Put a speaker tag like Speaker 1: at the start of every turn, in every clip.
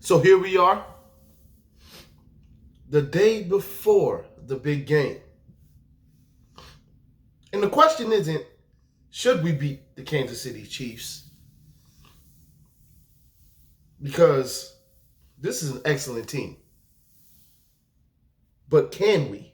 Speaker 1: So here we are, the day before the big game. And the question isn't, should we beat the Kansas City Chiefs? Because this is an excellent team. But can we?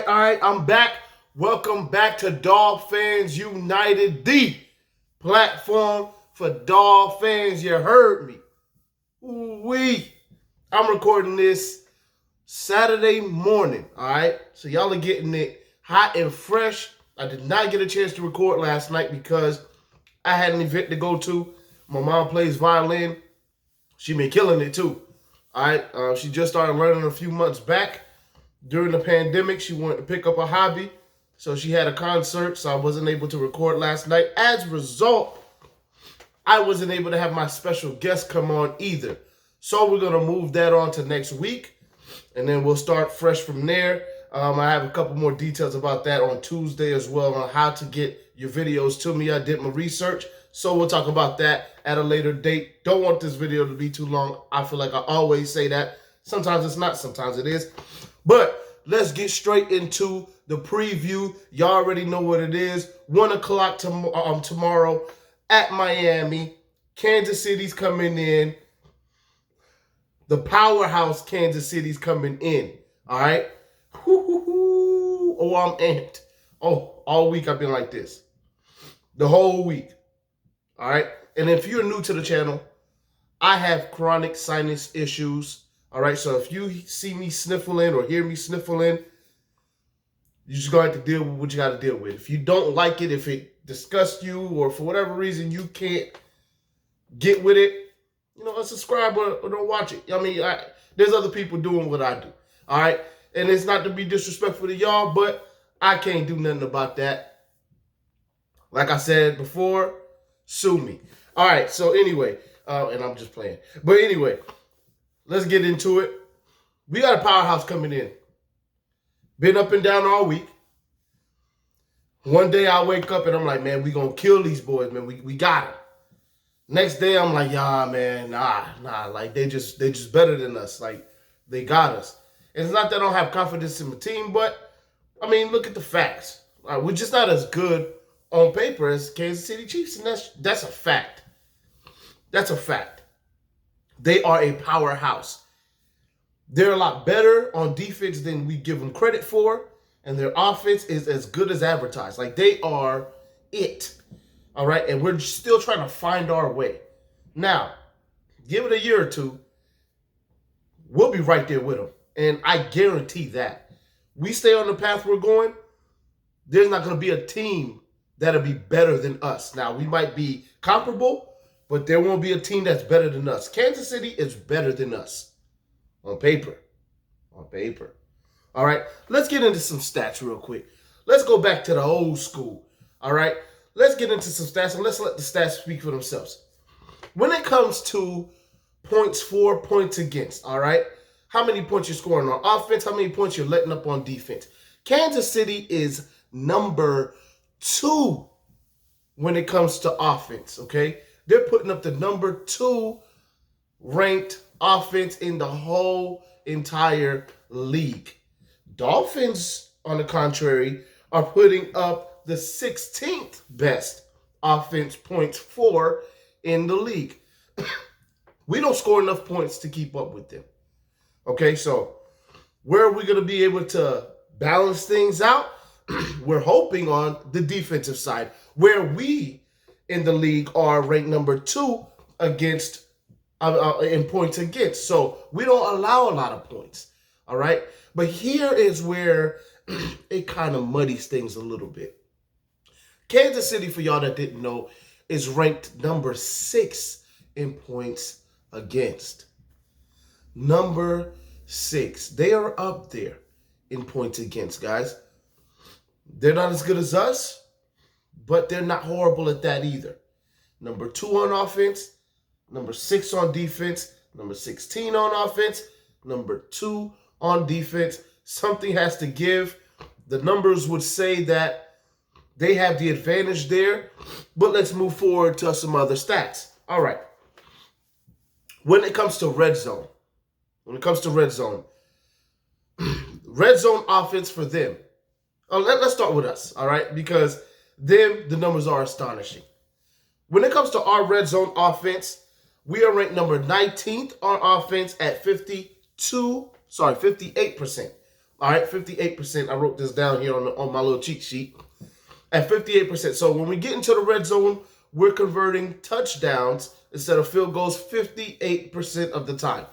Speaker 1: All right, I'm back. Welcome back to Dolphins United, the platform for Dolphins. You heard me. I'm recording this Saturday morning, all right? So y'all are getting it hot and fresh. I did not get a chance to record last night because I had an event to go to. My mom plays violin. She been killing it too, all right? She just started learning a few months back. During the pandemic, she wanted to pick up a hobby. So she had a concert, so I wasn't able to record last night. As a result, I wasn't able to have my special guest come on either. So we're going to move that on to next week, and then we'll start fresh from there. I have a couple more details about that on Tuesday as well on how to get your videos to me. I did my research, so we'll talk about that at a later date. Don't want this video to be too long. I feel like I always say that. Sometimes it's not, sometimes it is. But let's get straight into the preview. Y'all already know what it is. 1 o'clock tomorrow at Miami. Kansas City's coming in. The powerhouse Kansas City's coming in. All right? Oh, I'm amped. Oh, all week I've been like this. The whole week. All right? And if you're new to the channel, I have chronic sinus issues. All right, so if you see me sniffling or hear me sniffling, you're just going to have to deal with what you got to deal with. If you don't like it, if it disgusts you, or for whatever reason you can't get with it, unsubscribe or don't watch it. I mean, there's other people doing what I do. All right, and it's not to be disrespectful to y'all, but I can't do nothing about that. Like I said before, sue me. All right, so anyway, and I'm just playing. But anyway, let's get into it. We got a powerhouse coming in. Been up and down all week. One day I wake up and I'm like, man, we gonna kill these boys, man. We got them. Next day I'm like, man, nah. Like they just better than us. Like they got us. And it's not that I don't have confidence in my team, but I mean, look at the facts. We're just not as good on paper as Kansas City Chiefs, and that's a fact. That's a fact. They are a powerhouse. They're a lot better on defense than we give them credit for, and their offense is as good as advertised. Like, they are it, all right? And we're still trying to find our way. Now, give it a year or two, we'll be right there with them, and I guarantee that. We stay on the path we're going, there's not going to be a team that'll be better than us. Now, we might be comparable, but there won't be a team that's better than us. Kansas City is better than us. On paper. On paper. All right. Let's get into some stats real quick. Let's go back to the old school. All right. Let's get into some stats and let's let the stats speak for themselves. When it comes to points for, points against, all right, how many points you're scoring on offense, how many points you're letting up on defense. Kansas City is number 2 when it comes to offense, okay? They're putting up the number 2 ranked offense in the whole entire league. Dolphins, on the contrary, are putting up the 16th best offense points for in the league. We don't score enough points to keep up with them. Okay, so where are we going to be able to balance things out? We're hoping on the defensive side, where we in the league are ranked number 2 against in points against. So we don't allow a lot of points. All right. But here is where it kind of muddies things a little bit. Kansas City, for y'all that didn't know, is ranked number 6 in points against. Number 6. They are up there in points against, guys. They're not as good as us, but they're not horrible at that either. Number 2 on offense, number 6 on defense, number 16 on offense, number 2 on defense. Something has to give. The numbers would say that they have the advantage there, but let's move forward to some other stats. All right. When it comes to red zone, red zone offense for them. Let's start with us, all right? Because the numbers are astonishing. When it comes to our red zone offense, we are ranked number 19th on offense at 58%. All right, 58%. I wrote this down here on my little cheat sheet. At 58%. So when we get into the red zone, we're converting touchdowns instead of field goals 58% of the time.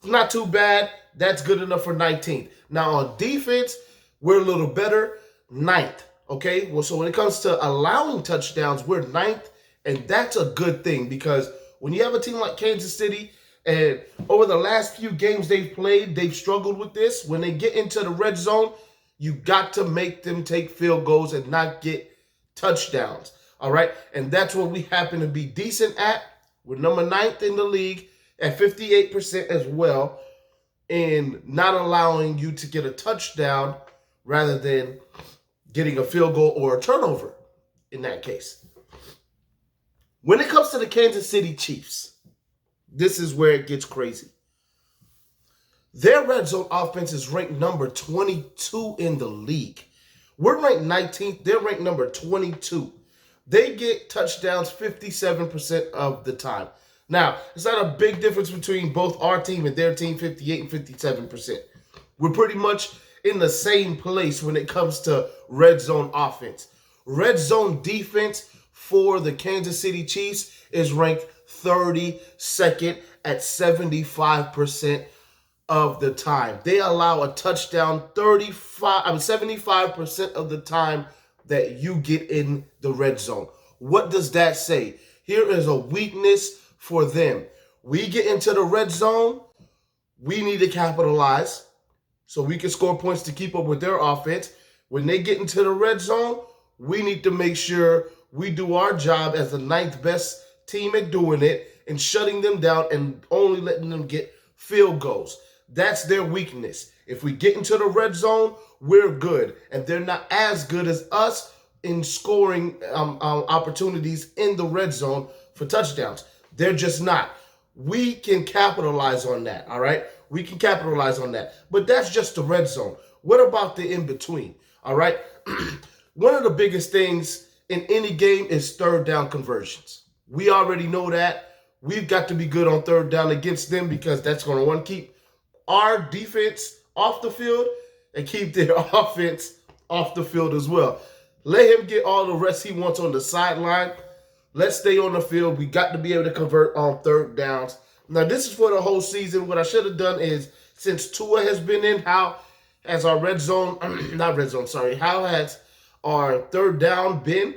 Speaker 1: Not too bad. That's good enough for 19th. Now on defense, we're a little better. 9th. Okay? Well, so when it comes to allowing touchdowns, we're 9th. And that's a good thing because when you have a team like Kansas City, and over the last few games they've played, they've struggled with this. When they get into the red zone, you got to make them take field goals and not get touchdowns. All right? And that's what we happen to be decent at. We're number 9th in the league at 58% as well in not allowing you to get a touchdown rather than getting a field goal or a turnover in that case. When it comes to the Kansas City Chiefs, this is where it gets crazy. Their red zone offense is ranked number 22 in the league. We're ranked 19th. They're ranked number 22. They get touchdowns 57% of the time. Now, it's not a big difference between both our team and their team, 58 and 57%. We're pretty much in the same place when it comes to red zone offense. Red zone defense for the Kansas City Chiefs is ranked 32nd at 75% of the time. They allow a touchdown 75% of the time that you get in the red zone. What does that say? Here is a weakness for them. We get into the red zone, we need to capitalize so we can score points to keep up with their offense. When they get into the red zone, we need to make sure we do our job as the 9th best team at doing it and shutting them down and only letting them get field goals. That's their weakness. If we get into the red zone, we're good. And they're not as good as us in scoring opportunities in the red zone for touchdowns. They're just not. We can capitalize on that, all right? We can capitalize on that. But that's just the red zone. What about the in-between, all right? One of the biggest things in any game is third down conversions. We already know that. We've got to be good on third down against them because that's going to, one, keep our defense off the field and keep their offense off the field as well. Let him get all the rest he wants on the sideline. Let's stay on the field. We got to be able to convert on third downs. Now, this is for the whole season. What I should have done is, since Tua has been in, how has our red zone, how has our third down been?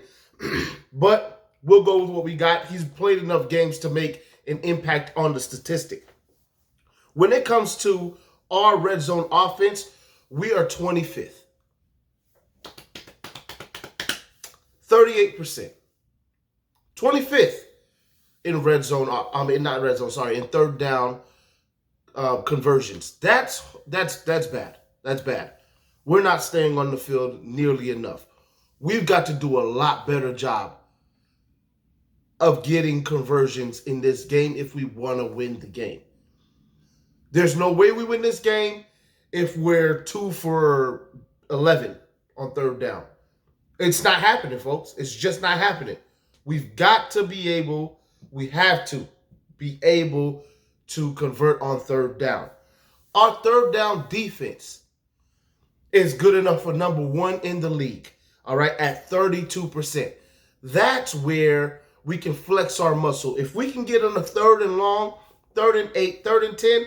Speaker 1: But we'll go with what we got. He's played enough games to make an impact on the statistic. When it comes to our red zone offense, we are 25th. 38%. 25th in red zone, in third down conversions. That's bad. That's bad. We're not staying on the field nearly enough. We've got to do a lot better job of getting conversions in this game if we want to win the game. There's no way we win this game if we're 2 for 11 on third down. It's not happening, folks. It's just not happening. We have to be able to convert on third down. Our third down defense is good enough for number 1 in the league, all right, at 32%. That's where we can flex our muscle. If we can get on a 3rd and long, 3rd and 8, 3rd and 10,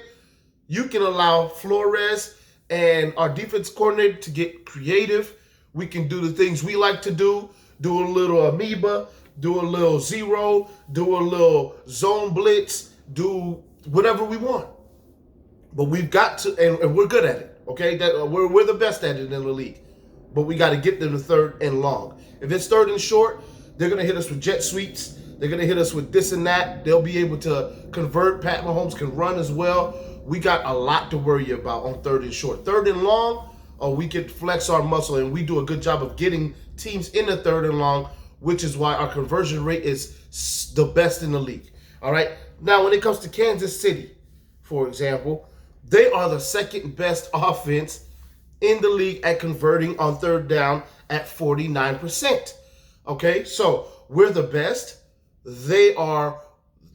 Speaker 1: you can allow Flores and our defense coordinator to get creative. We can do the things we like to do a little amoeba, do a little zero, do a little zone blitz, do whatever we want. But we've got to, and we're good at it, okay? We're the best at it in the league. But we got to get them to 3rd and long. If it's 3rd and short, they're going to hit us with jet sweeps. They're going to hit us with this and that. They'll be able to convert. Pat Mahomes can run as well. we got a lot to worry about on third and short. Third and long, we can flex our muscle, and we do a good job of getting teams in the third and long, which is why our conversion rate is the best in the league. All right. Now, when it comes to Kansas City, for example, they are the second best offense in the league at converting on third down at 49%. Okay, so we're the best. They are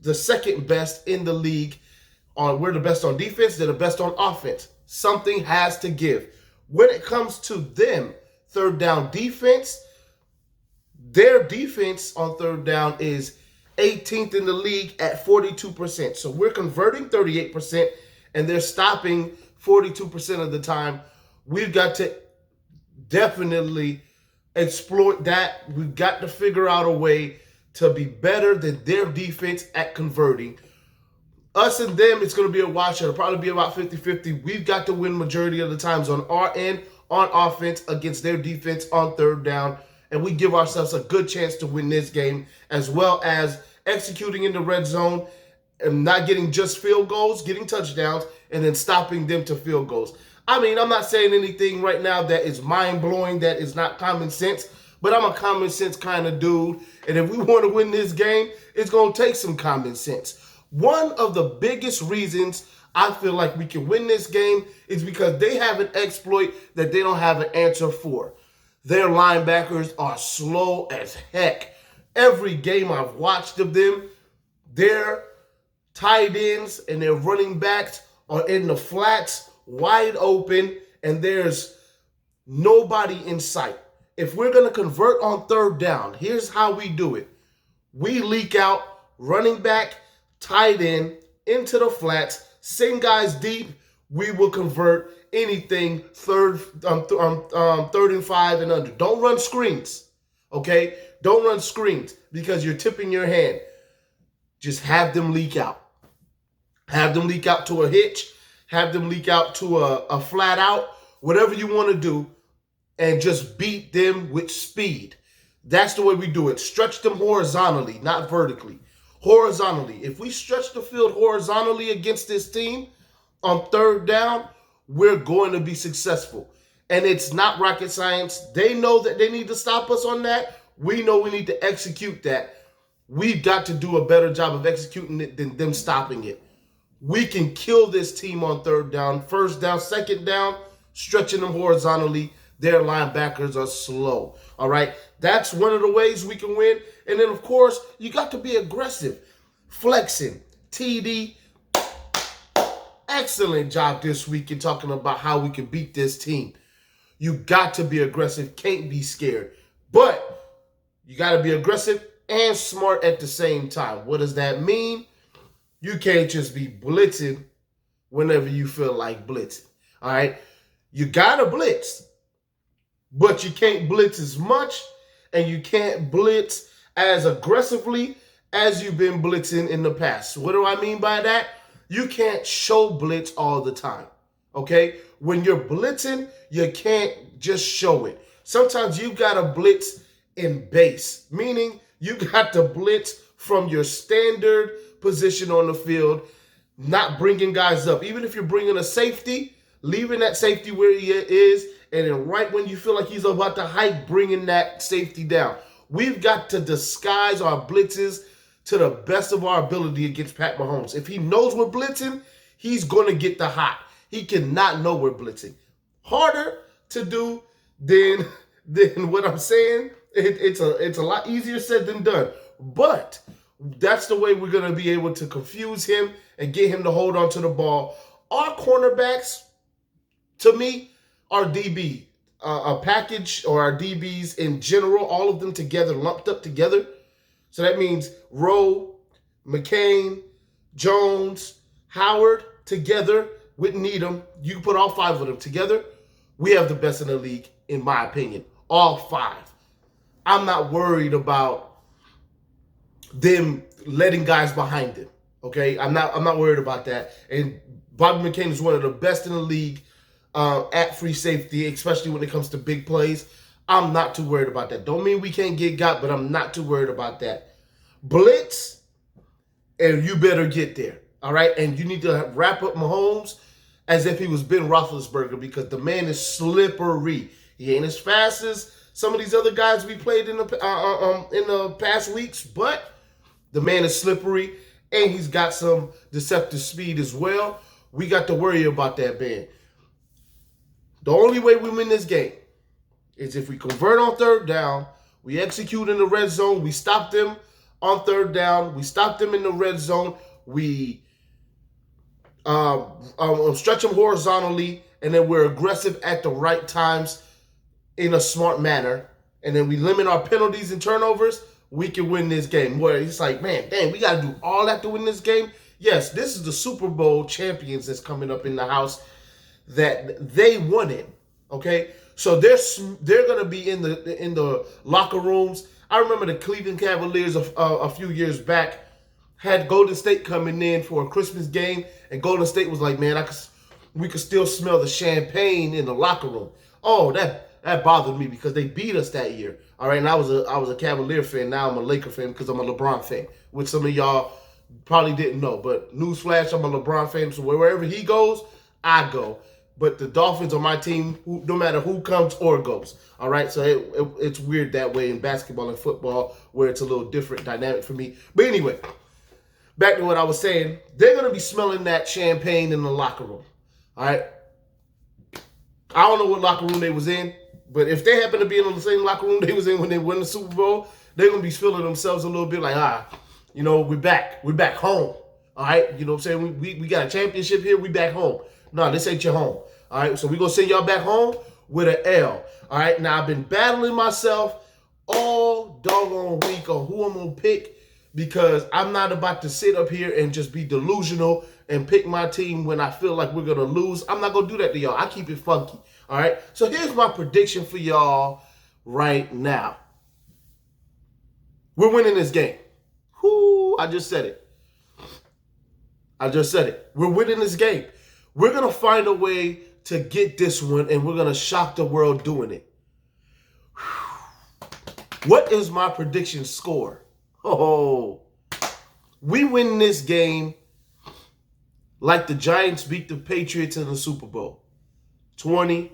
Speaker 1: the second best in the league. We're the best on defense. They're the best on offense. Something has to give. When it comes to them, third down defense, their defense on third down is 18th in the league at 42%. So we're converting 38%, and they're stopping 42% of the time. We've got to definitely exploit that. We've got to figure out a way to be better than their defense at converting. Us and them, it's going to be a wash. It'll probably be about 50-50. We've got to win majority of the times on our end, on offense, against their defense on third down. And we give ourselves a good chance to win this game, as well as executing in the red zone and not getting just field goals, getting touchdowns, and then stopping them to field goals. I mean, I'm not saying anything right now that is mind-blowing, that is not common sense, but I'm a common sense kind of dude. And if we want to win this game, it's going to take some common sense. One of the biggest reasons I feel like we can win this game is because they have an exploit that they don't have an answer for. Their linebackers are slow as heck. Every game I've watched of them, their tight ends and their running backs are in the flats, wide open, and there's nobody in sight. If we're going to convert on third down, here's how we do it. We leak out running back, tight end, into the flats, send guys deep. We will convert anything third and 5 and under. Don't run screens, okay? Don't run screens because you're tipping your hand. Just have them leak out. Have them leak out to a hitch. Have them leak out to a flat out. Whatever you want to do, and just beat them with speed. That's the way we do it. Stretch them horizontally, not vertically. Horizontally. If we stretch the field horizontally against this team on third down, we're going to be successful. And it's not rocket science. They know that they need to stop us on that. We know we need to execute that. We've got to do a better job of executing it than them stopping it. We can kill this team on third down. First down, second down, stretching them horizontally. Their linebackers are slow. All right. That's one of the ways we can win. And then, of course, you got to be aggressive. Flexing. TD. Excellent job this week in talking about how we can beat this team. You got to be aggressive. Can't be scared. But you got to be aggressive and smart at the same time. What does that mean? You can't just be blitzing whenever you feel like blitzing. All right. You got to blitz. But you can't blitz as much, and you can't blitz as aggressively as you've been blitzing in the past. What do I mean by that? You can't show blitz all the time, okay? When you're blitzing, you can't just show it. Sometimes you got to blitz in base, meaning you got to blitz from your standard position on the field, not bringing guys up. Even if you're bringing a safety, leaving that safety where he is, and then right when you feel like he's about to hike, bringing that safety down. We've got to disguise our blitzes to the best of our ability against Pat Mahomes. If he knows we're blitzing, he's going to get the hot. He cannot know we're blitzing. Harder to do than what I'm saying. It's a lot easier said than done. But that's the way we're going to be able to confuse him and get him to hold on to the ball. Our cornerbacks, to me, our DB, a package, or our DBs in general, all of them together, lumped up together. So that means Rowe, McCain, Jones, Howard together with Needham. You can put all 5 of them together. We have the best in the league, in my opinion. All 5. I'm not worried about them letting guys behind them. Okay, I'm not worried about that. And Bobby McCain is one of the best in the league at free safety, especially when it comes to big plays. I'm not too worried about that. Don't mean we can't get got, but I'm not too worried about that. Blitz, and you better get there. all right? And you need to wrap up Mahomes as if he was Ben Roethlisberger because the man is slippery. He ain't as fast as some of these other guys we played in the past weeks, but the man is slippery, and he's got some deceptive speed as well. We got to worry about that man. The only way we win this game is if we convert on third down, we execute in the red zone, we stop them on third down, we stop them in the red zone, we stretch them horizontally, and then we're aggressive at the right times in a smart manner, and then we limit our penalties and turnovers, we can win this game. Where it's like, man, dang, we got to do all that to win this game. Yes, this is the Super Bowl champions that's coming up in the house that they won it. Okay, so they're gonna be in the locker rooms. I remember the Cleveland Cavaliers a few years back had Golden State coming in for a Christmas game, and Golden State was like, man, we could still smell the champagne in the locker room. Oh, that bothered me because they beat us that year. All right, and I was a Cavalier fan. Now I'm a Laker fan because I'm a LeBron fan, which some of y'all probably didn't know. But newsflash, I'm a LeBron fan, so wherever he goes, I go. But the Dolphins are my team, no matter who comes or goes. All right, so it's weird that way in basketball and football where it's a little different dynamic for me. But anyway, back to what I was saying. They're going to be smelling that champagne in the locker room. All right? I don't know what locker room they was in, but if they happen to be in the same locker room they was in when they won the Super Bowl, they're going to be feeling themselves a little bit like, we're back. We're back home. All right? You know what I'm saying? We got a championship here. We back home. No, this ain't your home. All right? So we're going to send y'all back home with an L. All right? Now, I've been battling myself all doggone week on who I'm going to pick because I'm not about to sit up here and just be delusional and pick my team when I feel like we're going to lose. I'm not going to do that to y'all. I keep it funky. All right? So here's my prediction for y'all right now. We're winning this game. Whoo, I just said it. We're winning this game. We're going to find a way to get this one, and we're going to shock the world doing it. What is my prediction score? Oh, we win this game like the Giants beat the Patriots in the Super Bowl. 21-17.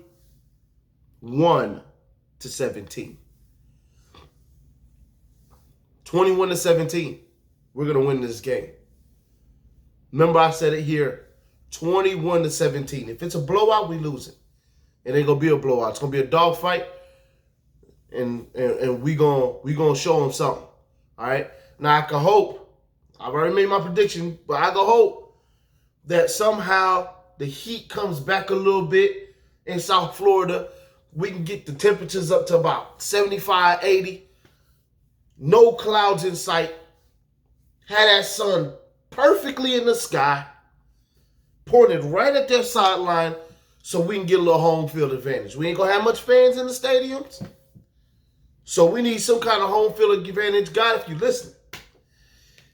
Speaker 1: We're going to win this game. Remember, I said it here. 21-17. If it's a blowout, we lose it. It ain't gonna be a blowout. It's gonna be a dogfight, and we gonna show them something. All right. Now I can hope. I've already made my prediction, but I can hope that somehow the heat comes back a little bit in South Florida. We can get the temperatures up to about 75, 80. No clouds in sight. Have that sun perfectly in the sky, pointed right at their sideline so we can get a little home field advantage. We ain't going to have much fans in the stadiums, so we need some kind of home field advantage. God, if you listen,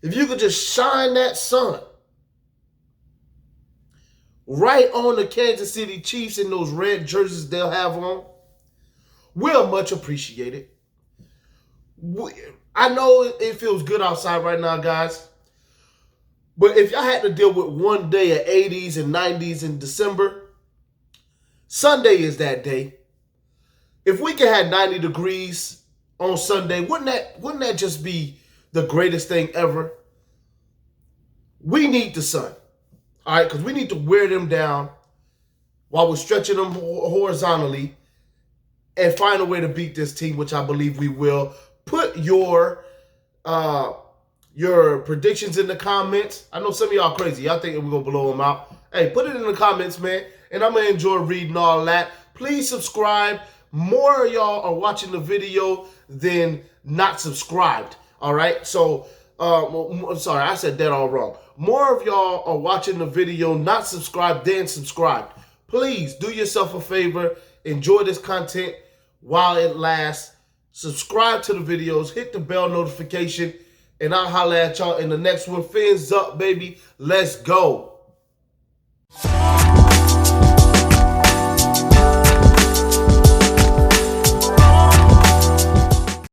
Speaker 1: if you could just shine that sun right on the Kansas City Chiefs in those red jerseys they'll have on, we'll much appreciate it. I know it feels good outside right now, guys. But if y'all had to deal with one day of 80s and 90s in December, Sunday is that day. If we could have 90 degrees on Sunday, wouldn't that just be the greatest thing ever? We need the sun, all right, because we need to wear them down while we're stretching them horizontally and find a way to beat this team, which I believe we will. Put your predictions in the comments. I know some of y'all crazy. Y'all thinking we're going to blow them out. Hey, put it in the comments, man. And I'm going to enjoy reading all that. Please subscribe. More of y'all are watching the video than not subscribed. All right? So, I'm sorry. I said that all wrong. More of y'all are watching the video not subscribed than subscribed. Please do yourself a favor. Enjoy this content while it lasts. Subscribe to the videos. Hit the bell notification. And I'll holler at y'all in the next one. Fins up, baby. Let's go.